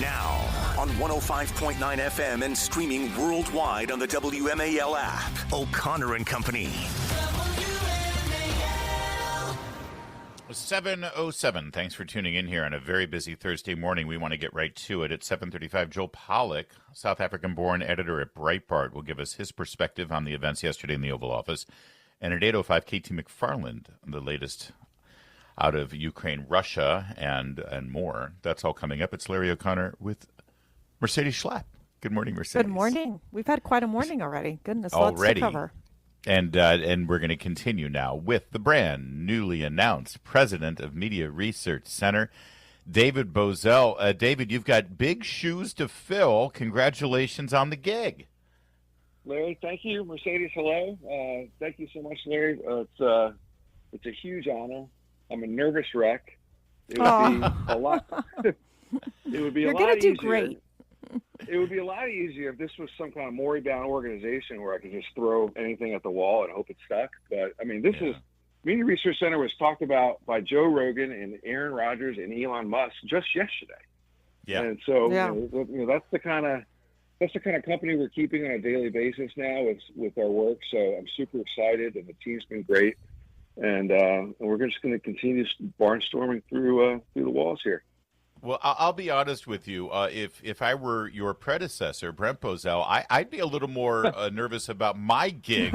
Now, on 105.9 FM and streaming worldwide on the WMAL app. O'Connor and Company. 7:07. Thanks for tuning in here on a very busy Thursday morning. We want to get right to it. At 7:35, Joe Pollak, South African-born editor at Breitbart, will give us his perspective on the events yesterday in the Oval Office. And at 8:05, Katie McFarland, the latest out of Ukraine, Russia, and more. That's all coming up. It's Larry O'Connor with Mercedes Schlapp. Good morning, Mercedes. Good morning. We've had quite a morning already. Goodness, lots to cover. And we're going to continue now with the brand newly announced president of Media Research Center, David Bozell. David, you've got big shoes to fill. Congratulations on the gig. Larry, thank you. Mercedes, hello. Thank you so much, Larry. It's a huge honor. I'm a nervous wreck. It would be a lot. It would be You're a lot gonna do easier. Great. It would be a lot easier if this was some kind of moribund organization where I could just throw anything at the wall and hope it stuck. But I mean, this is Media Research Center was talked about by Joe Rogan and Aaron Rodgers and Elon Musk just yesterday. Yeah, and so you know, that's the kind of company we're keeping on a daily basis now with our work. So I'm super excited, and the team's been great. And we're just going to continue barnstorming through the walls here. Well, I'll be honest with you. If I were your predecessor, Brent Bozell, I'd be a little more nervous about my gig.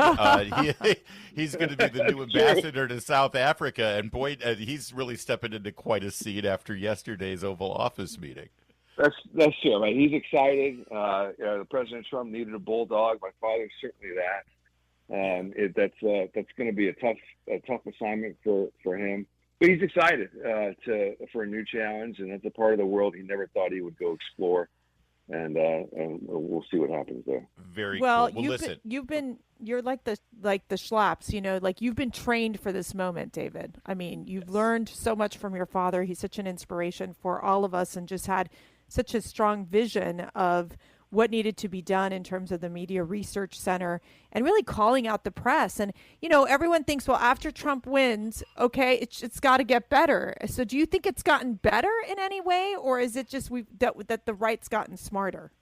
He's going to be the new ambassador to South Africa, and boy, he's really stepping into quite a scene after yesterday's Oval Office meeting. That's true. I mean, he's excited. President Trump needed a bulldog. My father's certainly that. That's going to be a tough assignment for him, but he's excited for a new challenge, and that's a part of the world he never thought he would go explore, and we'll see what happens there. Very well. Cool. You're like the Schlapps, you know, like you've been trained for this moment, David. I mean, you've learned so much from your father. He's such an inspiration for all of us, and just had such a strong vision of what needed to be done in terms of the Media Research Center and really calling out the press. And, you know, everyone thinks, well, after Trump wins, okay, it's got to get better. So do you think it's gotten better in any way, or is it just that the right's gotten smarter?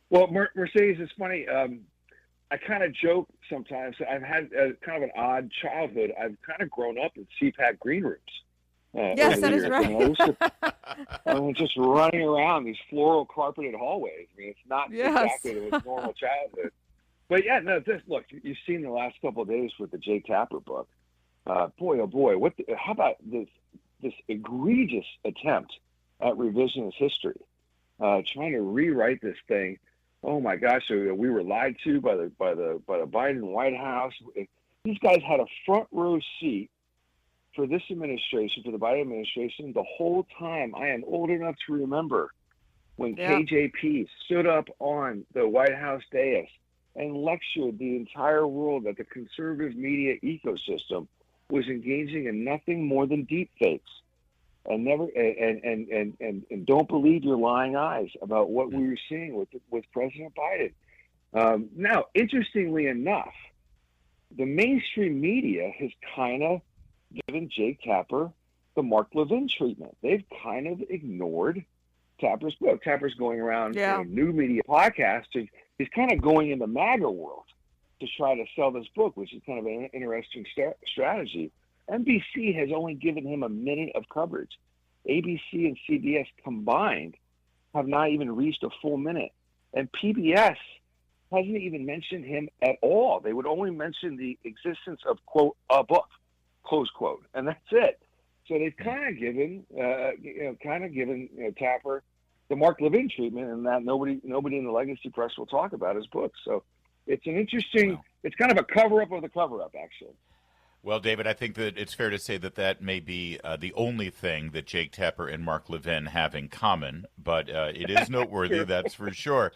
Well, Mercedes, it's funny. I kind of joke sometimes. I've had kind of an odd childhood. I've kind of grown up in CPAC green rooms. Yes, that is right. I'm just running around these floral carpeted hallways. I mean, it's not exactly a normal childhood. But yeah, no. Look, you've seen the last couple of days with the Jake Tapper book. Boy, oh boy, how about this egregious attempt at revisionist history, trying to rewrite this thing? Oh my gosh, so we were lied to by the Biden White House. These guys had a front row seat for this administration, for the Biden administration, the whole time. I am old enough to remember when KJP stood up on the White House dais and lectured the entire world that the conservative media ecosystem was engaging in nothing more than deep fakes, and don't believe your lying eyes about what we were seeing with President Biden. Now, interestingly enough, the mainstream media has kind of given Jake Tapper the Mark Levin treatment. They've kind of ignored Tapper's book. Tapper's going around new media podcasts. He's kind of going in the MAGA world to try to sell this book, which is kind of an interesting strategy. NBC has only given him a minute of coverage. ABC and CBS combined have not even reached a full minute. And PBS hasn't even mentioned him at all. They would only mention the existence of, quote, a book, close quote, and that's it. So they've kind of given Tapper the Mark Levin treatment, and that nobody in the legacy press will talk about his book. So it's an interesting, it's kind of a cover-up of the cover-up, actually. Well, David, I think that it's fair to say that may be the only thing that Jake Tapper and Mark Levin have in common, but it is noteworthy, that's for sure.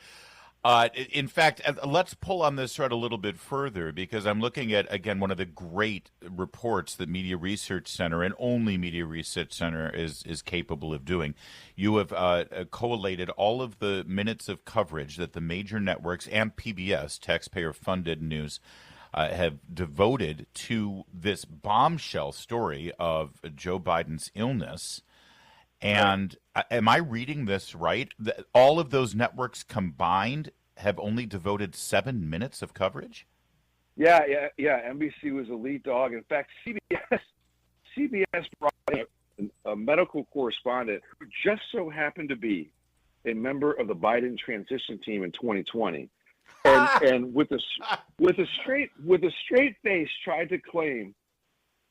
In fact, let's pull on this thread a little bit further, because I'm looking at, again, one of the great reports that Media Research Center, and only Media Research Center, is capable of doing. You have collated all of the minutes of coverage that the major networks and PBS, taxpayer-funded news, have devoted to this bombshell story of Joe Biden's illness. And am I reading this right? All of those networks combined have only devoted 7 minutes of coverage? Yeah. NBC was a lead dog. In fact, CBS brought in a medical correspondent who just so happened to be a member of the Biden transition team in 2020, and with a straight face tried to claim,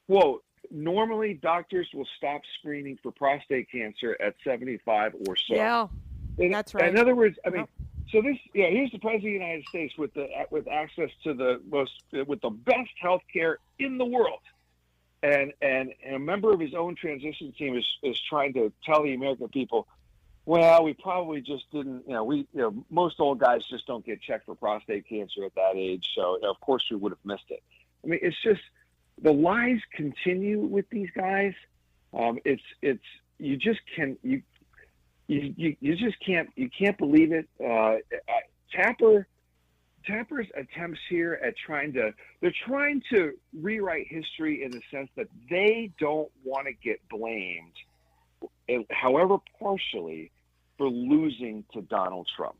quote, normally doctors will stop screening for prostate cancer at 75 or so. Yeah, that's right. In other words, I mean, so this, here's the president of the United States with access to the best health care in the world. And a member of his own transition team is trying to tell the American people, well, we probably just didn't, most old guys just don't get checked for prostate cancer at that age. So, of course, we would have missed it. I mean, it's just the lies continue with these guys. You can't believe it. Tapper's attempts here at they're trying to rewrite history in the sense that they don't want to get blamed, however partially, for losing to Donald Trump.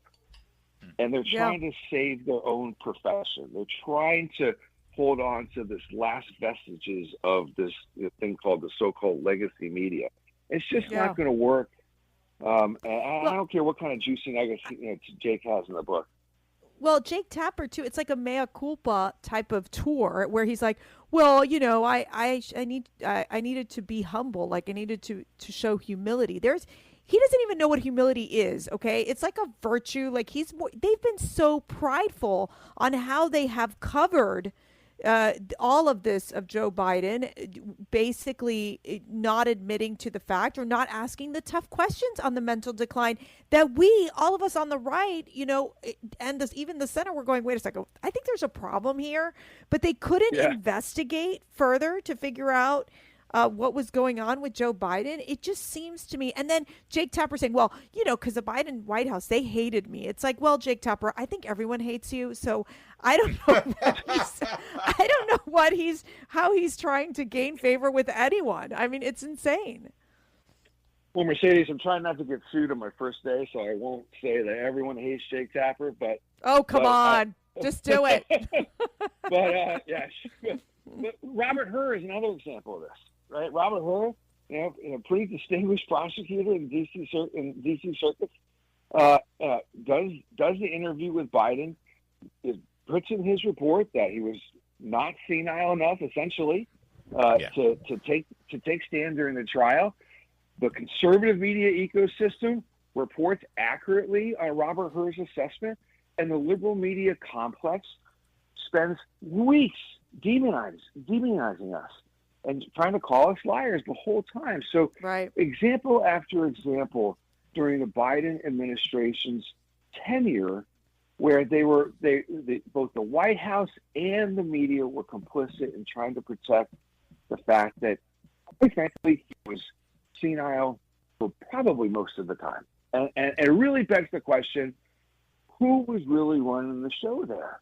And they're trying to save their own profession. They're trying to hold on to this last vestiges of this thing called the so-called legacy media. It's just not going to work. And I don't care what kind of juicy nuggets Jake has in the book. Well, Jake Tapper too. It's like a mea culpa type of tour where he's like, well, I needed to be humble. Like I needed to show humility. He doesn't even know what humility is. Okay, it's like a virtue. Like they've been so prideful on how they have covered all of this of Joe Biden, basically not admitting to the fact or not asking the tough questions on the mental decline that all of us on the right, and even the center were going, wait a second, I think there's a problem here, but they couldn't investigate further to figure out what was going on with Joe Biden. It just seems to me. And then Jake Tapper saying, well, because the Biden White House, they hated me. It's like, well, Jake Tapper, I think everyone hates you. So I don't know how he's trying to gain favor with anyone. I mean, it's insane. Well, Mercedes, I'm trying not to get sued on my first day, so I won't say that everyone hates Jake Tapper, but... Oh, come on. Just do it. But Robert Hur is another example of this. Right, Robert Hur, a pretty distinguished prosecutor in DC Circuit, does the interview with Biden. It puts in his report that he was not senile enough, essentially, to take stand during the trial. The conservative media ecosystem reports accurately on Robert Hur's assessment, and the liberal media complex spends weeks demonizing us and trying to call us liars the whole time. So example after example during the Biden administration's tenure where both the White House and the media were complicit in trying to protect the fact that, quite frankly, he was senile for probably most of the time. And it really begs the question, who was really running the show there?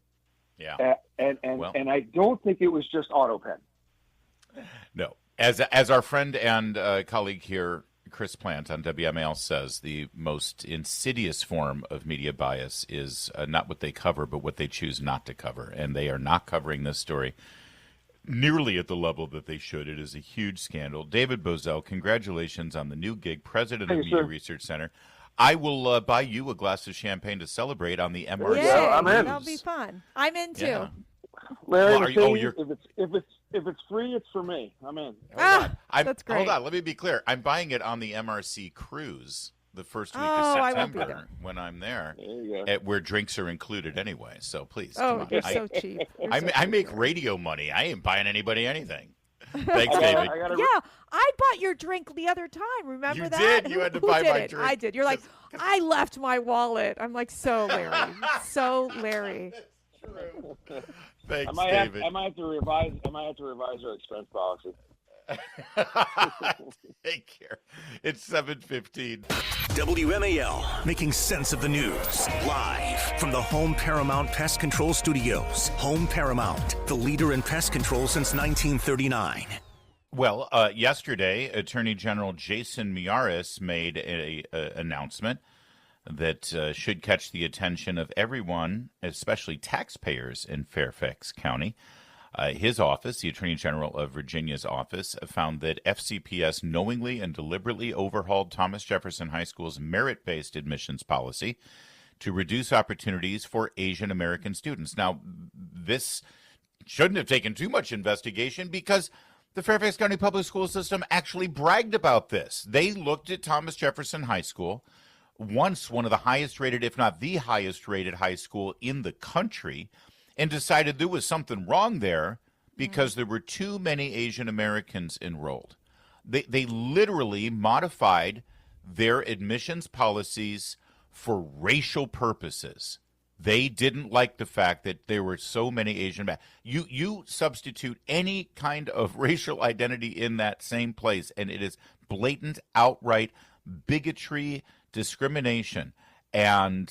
Yeah. And I don't think it was just AutoPen. No. As our friend and colleague here, Chris Plant on WMAL says, the most insidious form of media bias is not what they cover, but what they choose not to cover. And they are not covering this story nearly at the level that they should. It is a huge scandal. David Bozell, congratulations on the new gig, president of Media Research Center. I will buy you a glass of champagne to celebrate on the MRC. Yeah, I'm in. That'll be fun. I'm in too. Yeah. Larry, if it's free, it's for me. I'm in. That's great. Hold on, let me be clear. I'm buying it on the MRC cruise the first week of September I won't be there. when I'm there, there you go. where drinks are included anyway. So please, come on. You're so cheap. I make radio money. I ain't buying anybody anything. Thanks, David. I bought your drink the other time. Remember that? You did. You had to buy my drink. I did. You're like, I left my wallet. I'm like, so Larry. So Larry. True. Thanks, David. I might have to revise our expense policy. Take care. It's 7:15. WMAL, making sense of the news. Live from the Home Paramount Pest Control Studios. Home Paramount, the leader in pest control since 1939. Well, yesterday, Attorney General Jason Miyares made a announcement that should catch the attention of everyone, especially taxpayers in Fairfax County. His office, the Attorney General of Virginia's office, found that FCPS knowingly and deliberately overhauled Thomas Jefferson High School's merit-based admissions policy to reduce opportunities for Asian American students. Now, this shouldn't have taken too much investigation because the Fairfax County Public School System actually bragged about this. They looked at Thomas Jefferson High School, once one of the highest rated, if not the highest rated high school in the country, and decided there was something wrong there because there were too many Asian Americans enrolled. They literally modified their admissions policies for racial purposes. They didn't like the fact that there were so many Asian Americans. You substitute any kind of racial identity in that same place, and it is blatant, outright bigotry, discrimination. And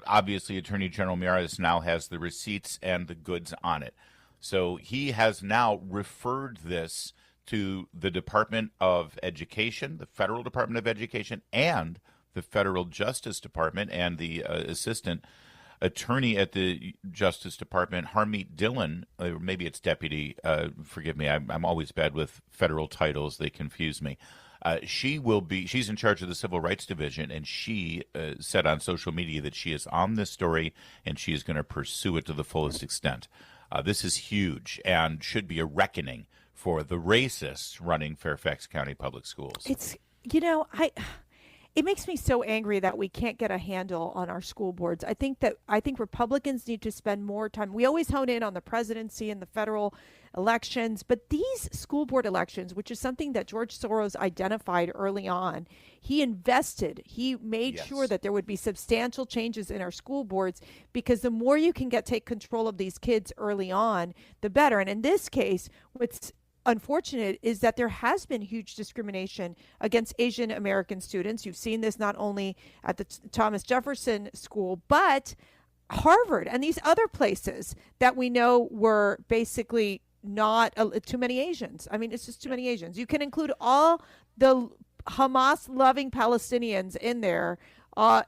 obviously, Attorney General Miyares now has the receipts and the goods on it. So he has now referred this to the Department of Education, the Federal Department of Education, and the Federal Justice Department, and the Assistant Attorney at the Justice Department, Harmeet Dillon, or maybe it's Deputy, forgive me, I'm always bad with federal titles, they confuse me. She's in charge of the Civil Rights Division, and she said on social media that she is on this story and she is going to pursue it to the fullest extent. This is huge and should be a reckoning for the racists running Fairfax County Public Schools. It makes me so angry that we can't get a handle on our school boards. I think Republicans need to spend more time. We always hone in on the presidency and the federal elections, but these school board elections, which is something that George Soros identified early on, he made sure that there would be substantial changes in our school boards, because the more you can take control of these kids early on, the better. And in this case, what's unfortunate is that there has been huge discrimination against Asian American students. You've seen this not only at the Thomas Jefferson School, but Harvard and these other places that we know were basically not too many Asians. I mean, it's just too many Asians. You can include all the Hamas-loving Palestinians in there, on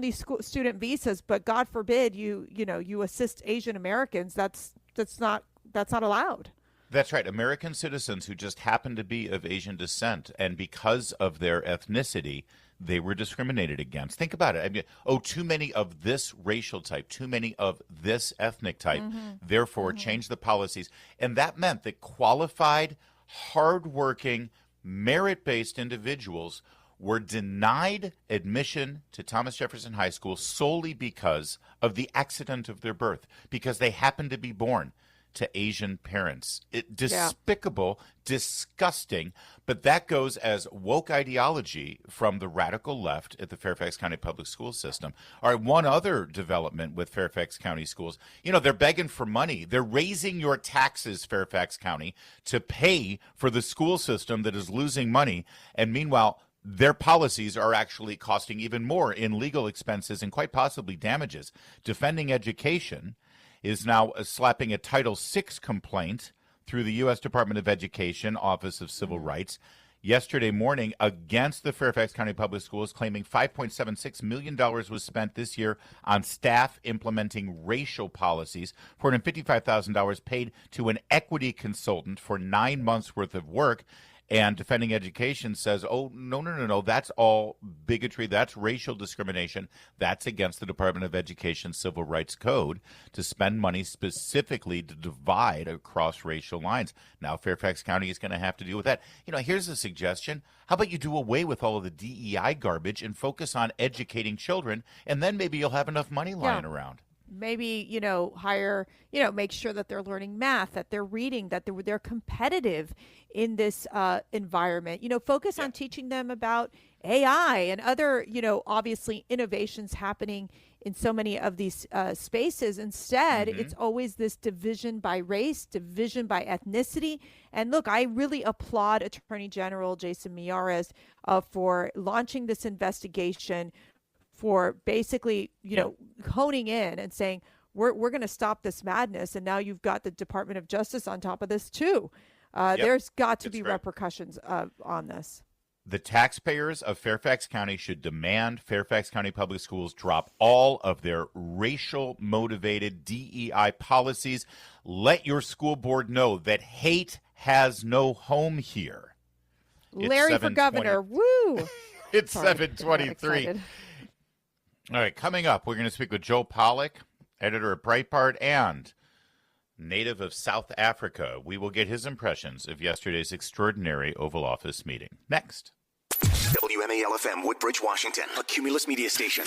these student visas, but God forbid you assist Asian Americans. That's not allowed. That's right. American citizens who just happen to be of Asian descent, and because of their ethnicity, they were discriminated against. Think about it. I mean, too many of this racial type, too many of this ethnic type, therefore change the policies. And that meant that qualified, hardworking, merit-based individuals were denied admission to Thomas Jefferson High School solely because of the accident of their birth, because they happened to be born to Asian parents. Despicable, disgusting, but that goes as woke ideology from the radical left at the Fairfax County Public School System. All right, one other development with Fairfax County schools, they're begging for money. They're raising your taxes, Fairfax County, to pay for the school system that is losing money, and meanwhile, their policies are actually costing even more in legal expenses and quite possibly damages. Defending Education is now slapping a Title VI complaint through the U.S. Department of Education, Office of Civil Rights, yesterday morning against the Fairfax County Public Schools, claiming $5.76 million was spent this year on staff implementing racial policies, $455,000 paid to an equity consultant for 9 months' worth of work. And Defending Education says, no, that's all bigotry. That's racial discrimination. That's against the Department of Education Civil Rights Code to spend money specifically to divide across racial lines. Now Fairfax County is going to have to deal with that. Here's a suggestion. How about you do away with all of the DEI garbage and focus on educating children, and then maybe you'll have enough money lying around. Maybe, hire, make sure that they're learning math, that they're reading, that they're competitive in this environment. Focus on teaching them about AI and other, obviously innovations happening in so many of these spaces. Instead, it's always this division by race, division by ethnicity. And look, I really applaud Attorney General Jason Miyares for launching this investigation, for basically, honing in and saying, we're going to stop this madness. And now you've got the Department of Justice on top of this too. There's got to It's be great. repercussions on this. The taxpayers of Fairfax County should demand Fairfax County Public Schools drop all of their racial-motivated DEI policies. Let your school board know that hate has no home here. Larry for governor. Woo! It's Sorry, 7:23. All right, coming up, we're going to speak with Joel Pollak, editor at Breitbart and native of South Africa. We will get his impressions of yesterday's extraordinary Oval Office meeting. Next. WMAL-FM, Woodbridge, Washington, a Cumulus media station.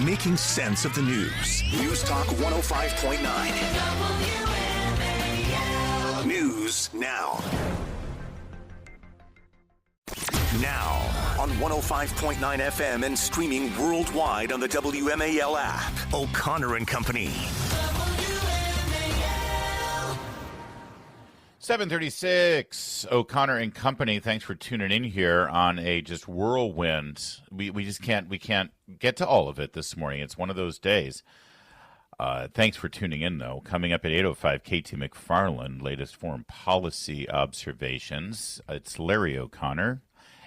Making sense of the news. News Talk 105.9. News now. Now on 105.9 FM and streaming worldwide on the WMAL app. O'Connor and Company. 7:36, O'Connor and Company. Thanks for tuning in here on a just whirlwind. We just can't get to all of it this morning. It's one of those days. Thanks for tuning in, though. Coming up at 8:05, KT McFarland, latest foreign policy observations. It's Larry O'Connor.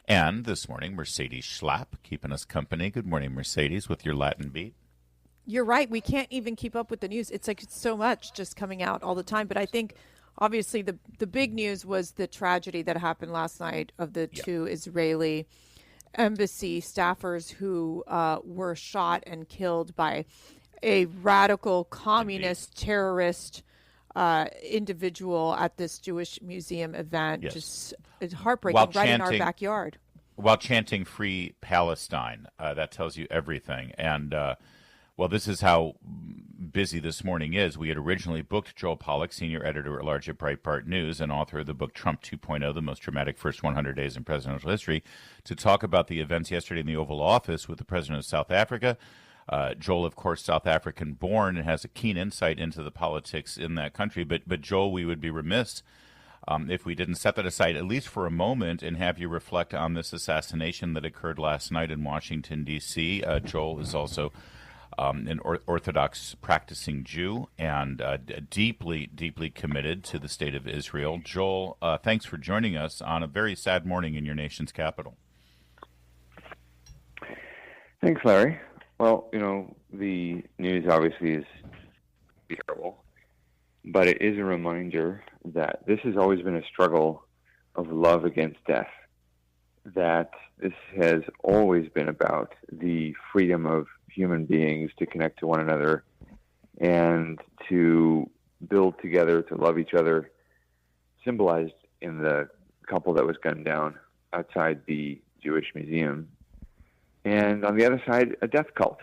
And this morning, Mercedes Schlapp keeping us company. Good morning, Mercedes, with your Latin beat. You're right. We can't even keep up with the news. It's like so much just coming out all the time. But I think obviously the big news was the tragedy that happened last night of the two Israeli embassy staffers who were shot and killed by a radical communist terrorist individual at this Jewish museum event. Yes. Just it's heartbreaking, right in our backyard. While chanting Free Palestine. That tells you everything. And, well, this is how busy this morning is. We had originally booked Joel Pollak, senior editor-at-large at Breitbart News and author of the book Trump 2.0, The Most Dramatic First 100 Days in Presidential History, to talk about the events yesterday in the Oval Office with the president of South Africa. Joel, of course, South African born and has a keen insight into the politics in that country. But Joel, we would be remiss if we didn't set that aside at least for a moment and have you reflect on this assassination that occurred last night in Washington, D.C. Joel is also an Orthodox practicing Jew and deeply, deeply committed to the state of Israel. Joel, thanks for joining us on a very sad morning in your nation's capital. Thanks, Larry. Well, the news obviously is terrible, but it is a reminder that this has always been a struggle of love against death, that this has always been about the freedom of human beings to connect to one another and to build together, to love each other, symbolized in the couple that was gunned down outside the Jewish museum. And on the other side, a death cult.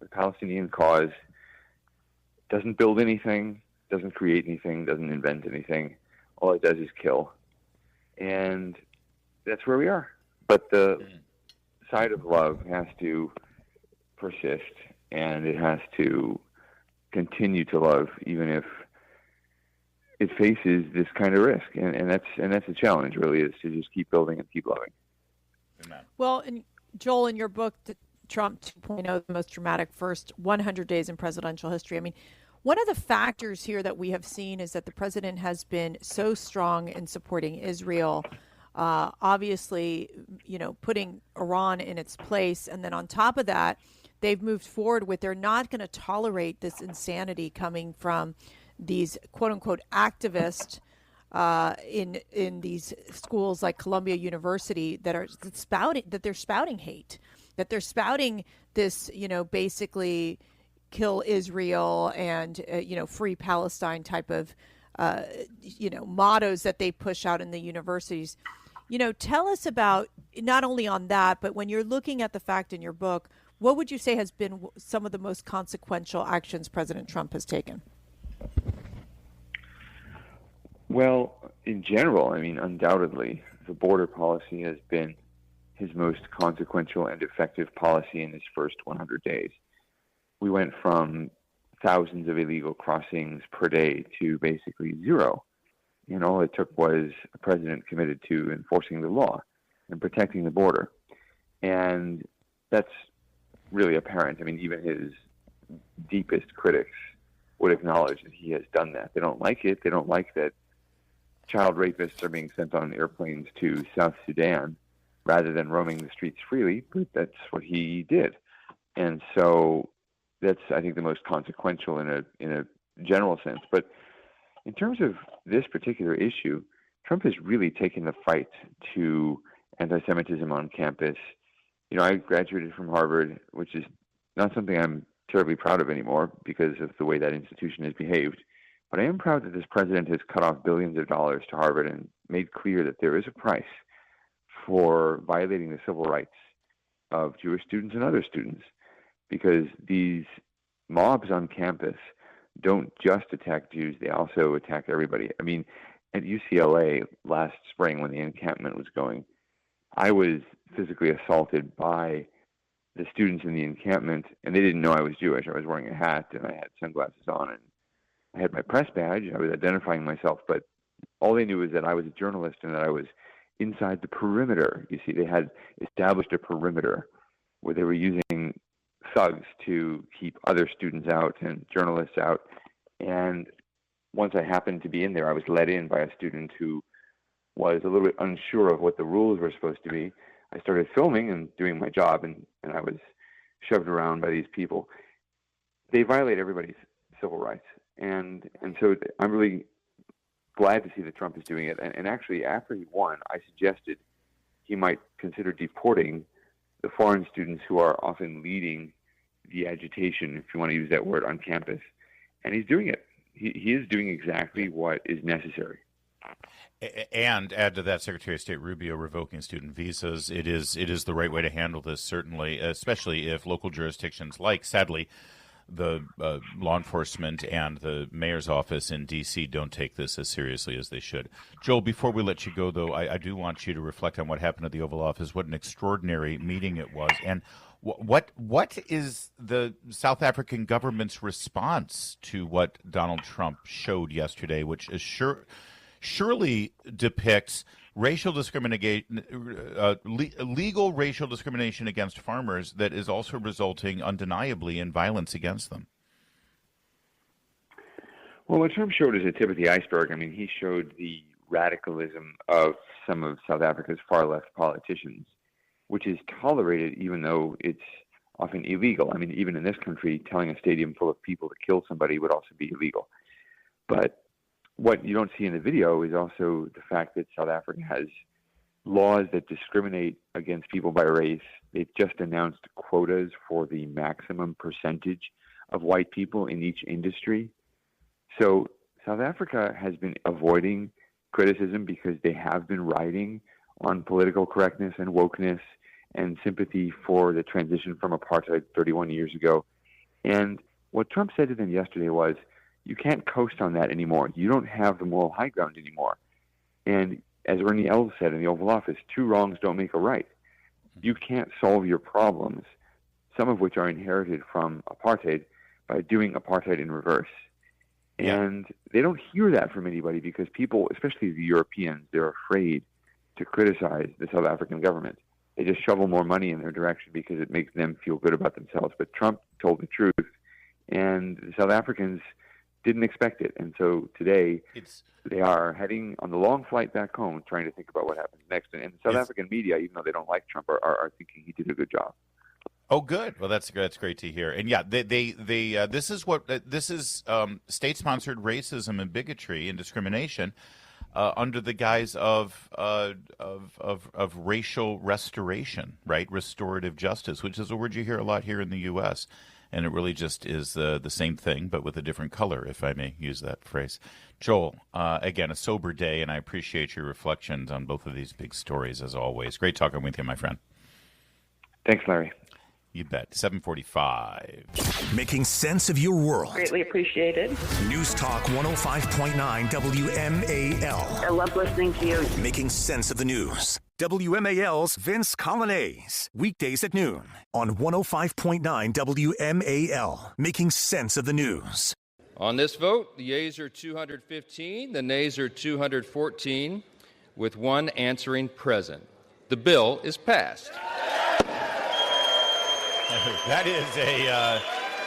The Palestinian cause doesn't build anything, doesn't create anything, doesn't invent anything. All it does is kill. And that's where we are. But the side of love has to persist, and it has to continue to love, even if it faces this kind of risk. And that's a challenge, really, is to just keep building and keep loving. Amen. Well, and Joel, in your book, Trump 2.0, The Most Dramatic First 100 Days in Presidential History, I mean, one of the factors here that we have seen is that the president has been so strong in supporting Israel, obviously, putting Iran in its place. And then on top of that, they've moved forward with they're not going to tolerate this insanity coming from these quote unquote activists in these schools like Columbia University they're spouting hate, that they're spouting this, basically kill Israel and, free Palestine type of, mottos that they push out in the universities. Tell us about not only on that, but when you're looking at the fact in your book, what would you say has been some of the most consequential actions President Trump has taken? Well, in general, undoubtedly, the border policy has been his most consequential and effective policy in his first 100 days. We went from thousands of illegal crossings per day to basically zero. All it took was a president committed to enforcing the law and protecting the border. And that's really apparent. Even his deepest critics would acknowledge that he has done that. They don't like it. They don't like that child rapists are being sent on airplanes to South Sudan rather than roaming the streets freely, but that's what he did. And so that's, I think, the most consequential in a general sense. But in terms of this particular issue, Trump has really taken the fight to anti-Semitism on campus. You know, I graduated from Harvard, which is not something I'm terribly proud of anymore because of the way that institution has behaved. But I am proud that this president has cut off billions of dollars to Harvard and made clear that there is a price for violating the civil rights of Jewish students and other students, because these mobs on campus don't just attack Jews, they also attack everybody. I mean, at UCLA last spring when the encampment was going, I was physically assaulted by the students in the encampment, and they didn't know I was Jewish. I was wearing a hat, and I had sunglasses on, and I had my press badge. I was identifying myself, but all they knew was that I was a journalist and that I was inside the perimeter. You see, they had established a perimeter where they were using thugs to keep other students out and journalists out. And once I happened to be in there, I was let in by a student who was a little bit unsure of what the rules were supposed to be. I started filming and doing my job, and I was shoved around by these people. They violate everybody's civil rights. And so I'm really glad to see that Trump is doing it. And actually, after he won, I suggested he might consider deporting the foreign students who are often leading the agitation, if you want to use that word, on campus. And he's doing it. He is doing exactly what is necessary. And add to that, Secretary of State Rubio revoking student visas. It is the right way to handle this, certainly, especially if local jurisdictions like, sadly, the law enforcement and the mayor's office in D.C. don't take this as seriously as they should. Joel, before we let you go, though, I do want you to reflect on what happened at the Oval Office, what an extraordinary meeting it was, and what is the South African government's response to what Donald Trump showed yesterday, which is surely depicts racial discrimination, legal racial discrimination against farmers that is also resulting undeniably in violence against them? Well, what Trump showed is a tip of the iceberg. I mean, he showed the radicalism of some of South Africa's far-left politicians, which is tolerated even though it's often illegal. I mean, even in this country, telling a stadium full of people to kill somebody would also be illegal. But what you don't see in the video is also the fact that South Africa has laws that discriminate against people by race. They've just announced quotas for the maximum percentage of white people in each industry. So South Africa has been avoiding criticism because they have been riding on political correctness and wokeness and sympathy for the transition from apartheid 31 years ago. And what Trump said to them yesterday was, you can't coast on that anymore. You don't have the moral high ground anymore. And as Ernie Els said in the Oval Office, two wrongs don't make a right. You can't solve your problems, some of which are inherited from apartheid, by doing apartheid in reverse. And they don't hear that from anybody because people, especially the Europeans, they're afraid to criticize the South African government. They just shovel more money in their direction because it makes them feel good about themselves. But Trump told the truth, and the South Africans didn't expect it. And so today they are heading on the long flight back home trying to think about what happens next. And the South African media, even though they don't like Trump, are thinking he did a good job. Oh, good. Well, that's great to hear. And yeah, this is state-sponsored racism and bigotry and discrimination under the guise of racial restoration, right? Restorative justice, which is a word you hear a lot here in the U.S. And it really just is the same thing, but with a different color, if I may use that phrase. Joel, again, a sober day, and I appreciate your reflections on both of these big stories, as always. Great talking with you, my friend. Thanks, Larry. You bet. 7:45. Making sense of your world. Greatly appreciated. News Talk 105.9 WMAL. I love listening to you. Making sense of the news. WMAL's Vince Colonnese. Weekdays at noon on 105.9 WMAL. Making sense of the news. On this vote, the yeas are 215, the nays are 214, with one answering present. The bill is passed. That is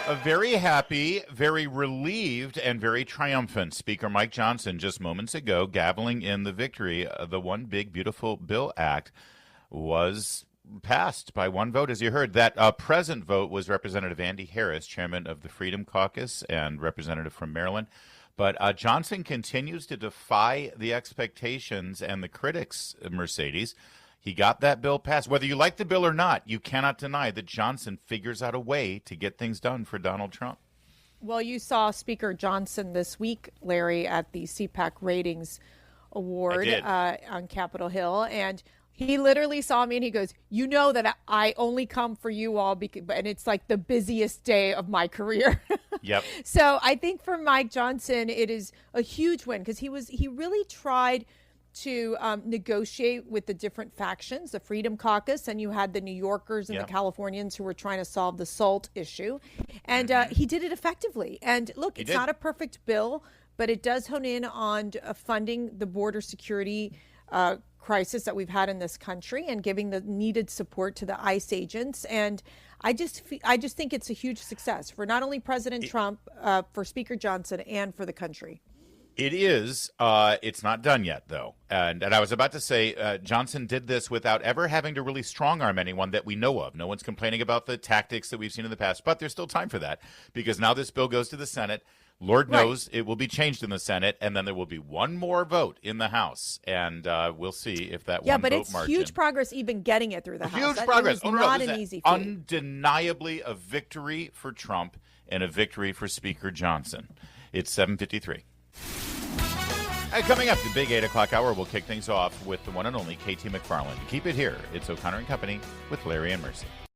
A very happy, very relieved, and very triumphant Speaker Mike Johnson just moments ago gaveling in the victory. The One Big Beautiful Bill Act was passed by one vote, as you heard. That present vote was Representative Andy Harris, chairman of the Freedom Caucus and representative from Maryland. But Johnson continues to defy the expectations and the critics, Mercedes. He got that bill passed. Whether you like the bill or not, you cannot deny that Johnson figures out a way to get things done for Donald Trump. Well, you saw Speaker Johnson this week, Larry, at the CPAC Ratings Award on Capitol Hill. And he literally saw me and he goes, you know that I only come for you all, and it's like the busiest day of my career. Yep. So I think for Mike Johnson, it is a huge win because he really tried to negotiate with the different factions, the Freedom Caucus, and you had the New Yorkers and the Californians who were trying to solve the SALT issue. And he did it effectively. And look, it's not a perfect bill, but it does hone in on funding the border security crisis that we've had in this country and giving the needed support to the ICE agents. And I just think it's a huge success for not only President Trump, for Speaker Johnson, and for the country. It is. It's not done yet, though. And I was about to say, Johnson did this without ever having to really strong-arm anyone that we know of. No one's complaining about the tactics that we've seen in the past, but there's still time for that because now this bill goes to the Senate. Lord knows it will be changed in the Senate, and then there will be one more vote in the House, and we'll see if that one vote margin. Yeah, but it's huge progress even getting it through the House. Huge progress. It was not an easy feat. Undeniably a victory for Trump and a victory for Speaker Johnson. It's 7:53. Coming up, the big 8 o'clock hour, we'll kick things off with the one and only KT McFarland. Keep it here. It's O'Connor and Company with Larry and Mercy.